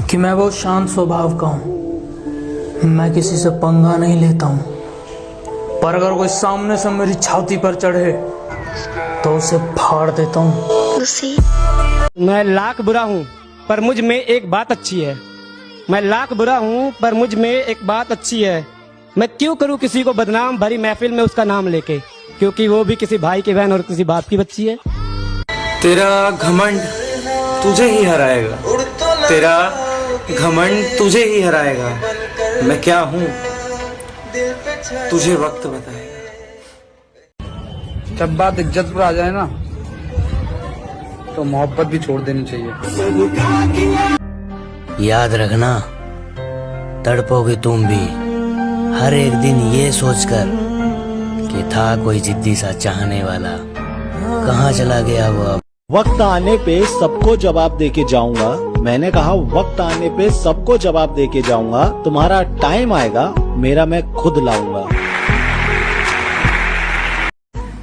कि मैं बहुत शांत स्वभाव का हूँ, मैं किसी से पंगा नहीं लेता हूँ, पर अगर कोई सामने से मेरी छाती पर चढ़े तो उसे फाड़ देता हूँ। मैं लाख बुरा हूँ पर मुझ में एक बात अच्छी है। मैं लाख बुरा हूँ पर मुझ में एक बात अच्छी है। मैं क्यों करूँ किसी को बदनाम भरी महफिल में उसका नाम लेके, क्योंकि वो भी किसी भाई की बहन और किसी बाप की बच्ची है। तेरा घमंड तुझे ही हराएगा, तेरा घमंड तुझे ही हराएगा। मैं क्या हूँ तुझे वक्त बताएगा। जब बात इज्जत पर आ जाए ना तो मोहब्बत भी छोड़ देनी चाहिए। याद रखना, तड़पोगे तुम भी हर एक दिन ये सोचकर कि था कोई जिद्दी सा चाहने वाला, कहाँ चला गया वो अब। वक्त आने पे सबको जवाब देके जाऊंगा। मैंने कहा वक्त आने पे सबको जवाब देके जाऊंगा। तुम्हारा टाइम आएगा, मेरा मैं खुद लाऊंगा।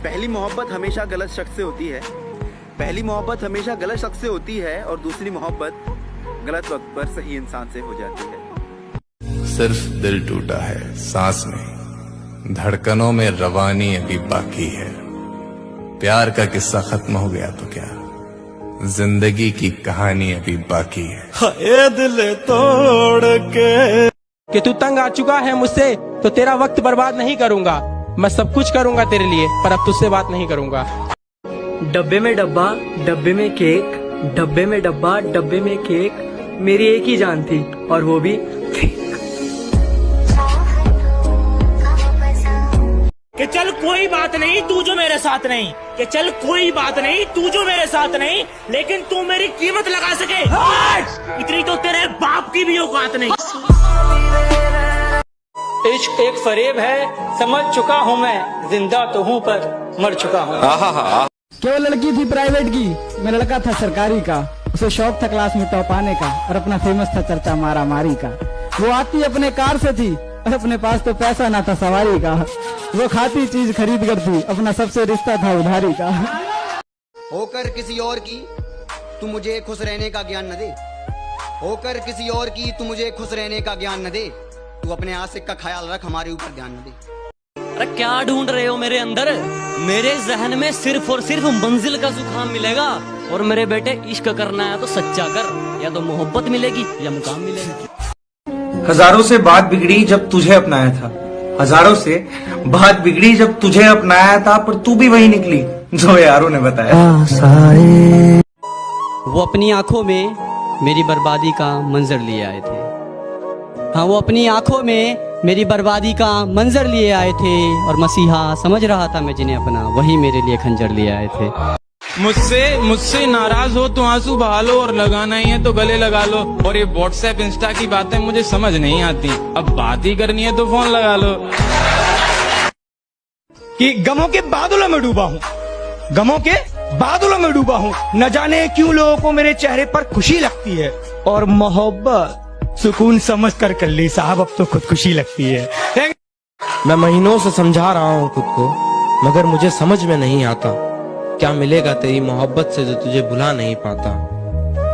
पहली मोहब्बत हमेशा गलत शख्स से होती है। पहली मोहब्बत हमेशा गलत शख्स से होती है और दूसरी मोहब्बत गलत वक्त पर सही इंसान से हो जाती है। सिर्फ दिल टूटा है, सांस नहीं, धड़कनों में रवानी अभी बाकी है। प्यार का किस्सा खत्म हो गया तो क्या, जिंदगी की कहानी अभी बाकी है। हाय दिल तोड़ के कि तू तंग आ चुका है मुझसे तो तेरा वक्त बर्बाद नहीं करूंगा। मैं सब कुछ करूंगा तेरे लिए, पर अब तुझसे बात नहीं करूंगा। डब्बे में डब्बा, डब्बे में केक, डब्बे में डब्बा, डब्बे में केक, मेरी एक ही जान थी और वो भी कि चल कोई बात नहीं तू जो मेरे साथ नहीं, कि चल कोई बात नहीं तू जो मेरे साथ नहीं, लेकिन तू मेरी कीमत लगा सके इतनी तो तेरे बाप की भी औकात नहीं। इश्क एक फरेब है, समझ चुका हूँ मैं, जिंदा तो हूँ पर मर चुका हूँ। क्यों लड़की थी प्राइवेट की, मैं लड़का था सरकारी का। उसे शौक था क्लास में टॉप आने का और अपना फेमस था चर्चा मारा मारी का। वो आती अपने कार से थी और अपने पास तो पैसा ना था सवारी का। वो खाती चीज खरीद कर थी, अपना सबसे रिश्ता था उधारी का। होकर किसी और की तू मुझे खुश रहने का ज्ञान न दे, होकर किसी और की तू मुझे खुश रहने का ज्ञान न दे। तू अपने आशिक का ख्याल रख, हमारे ऊपर ध्यान न दे। अरे क्या ढूंढ रहे हो मेरे अंदर? मेरे जहन में सिर्फ और सिर्फ मंजिल का जुकाम मिलेगा। और मेरे बेटे इश्क करना है तो सच्चा कर, या तो मोहब्बत मिलेगी या मुकाम मिलेगा। हजारों से बात बिगड़ी जब तुझे अपनाया था, हजारों से बात बिगड़ी जब तुझे अपनाया था, पर तू भी वही निकली जो यारों ने बताया। वो अपनी आंखों में मेरी बर्बादी का मंजर लिए आए थे। हाँ, वो अपनी आंखों में मेरी बर्बादी का मंजर लिए आए थे और मसीहा समझ रहा था मैं जिन्हें अपना, वही मेरे लिए खंजर लिए आए थे। मुझसे नाराज हो तो आंसू बहा लो, और लगाना ही है तो गले लगा लो। और ये व्हाट्सएप इंस्टा की बातें मुझे समझ नहीं आती, अब बात ही करनी है तो फोन लगा लो। कि गमों के बादलों में डूबा हूँ, गमों के बादलों में डूबा हूँ, न जाने क्यों लोगों को मेरे चेहरे पर खुशी लगती है। और मोहब्बत सुकून समझ कर ली साहब, अब तो खुदकुशी लगती है। मैं महीनों से समझा रहा हूँ खुद को, मगर मुझे समझ में नहीं आता क्या मिलेगा तेरी मोहब्बत से जो तुझे भुला नहीं पाता।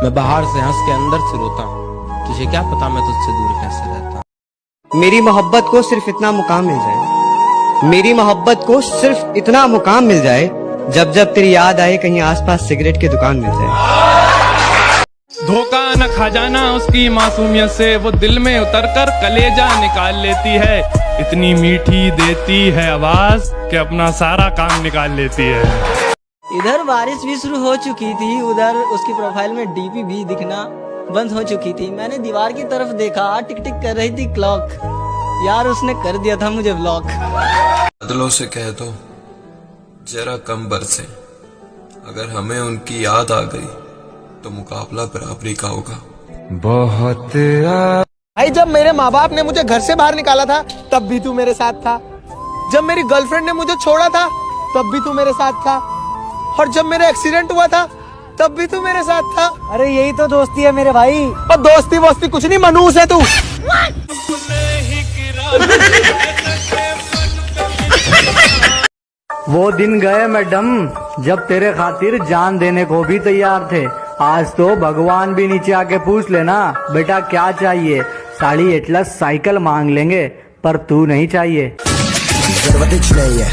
मैं बाहर से हंस के अंदर से रोता हूँ, तुझे क्या पता मैं तुझसे दूर कैसे रहता। मेरी मोहब्बत को सिर्फ इतना मुकाम मिल जाए, मेरी मोहब्बत को सिर्फ इतना मुकाम मिल जाए, जब जब तेरी याद आए कहीं आसपास सिगरेट की दुकान मिल जाए। धोखा न खा जाना उसकी मासूमियत से, वो दिल में उतरकर कलेजा निकाल लेती है। इतनी मीठी देती है आवाज कि अपना सारा काम निकाल लेती है। इधर बारिश भी शुरू हो चुकी थी, उधर उसकी प्रोफाइल में डीपी भी दिखना बंद हो चुकी थी। मैंने दीवार की तरफ देखा, टिक टिक कर रही थी क्लॉक। यार उसने कर दिया था मुझे ब्लॉक। बादलों से कह दो जरा कम बरसे, अगर हमें उनकी याद आ गई तो मुकाबला बराबरी का होगा। बहुत भाई, जब मेरे माँ बाप ने मुझे घर से बाहर निकाला था तब भी तू मेरे साथ था। जब मेरी गर्लफ्रेंड ने मुझे छोड़ा था तब भी तू मेरे साथ था। और जब मेरा एक्सीडेंट हुआ था तब भी तू मेरे साथ था। अरे यही तो दोस्ती है मेरे भाई। और दोस्ती वोस्ती कुछ नहीं, मनूस है तू। वो दिन गए मैडम जब तेरे खातिर जान देने को भी तैयार थे। आज तो भगवान भी नीचे आके पूछ लेना बेटा क्या चाहिए, साड़ी एटलस साइकिल मांग लेंगे, पर तू नहीं चाहिए। जरूरत नहीं है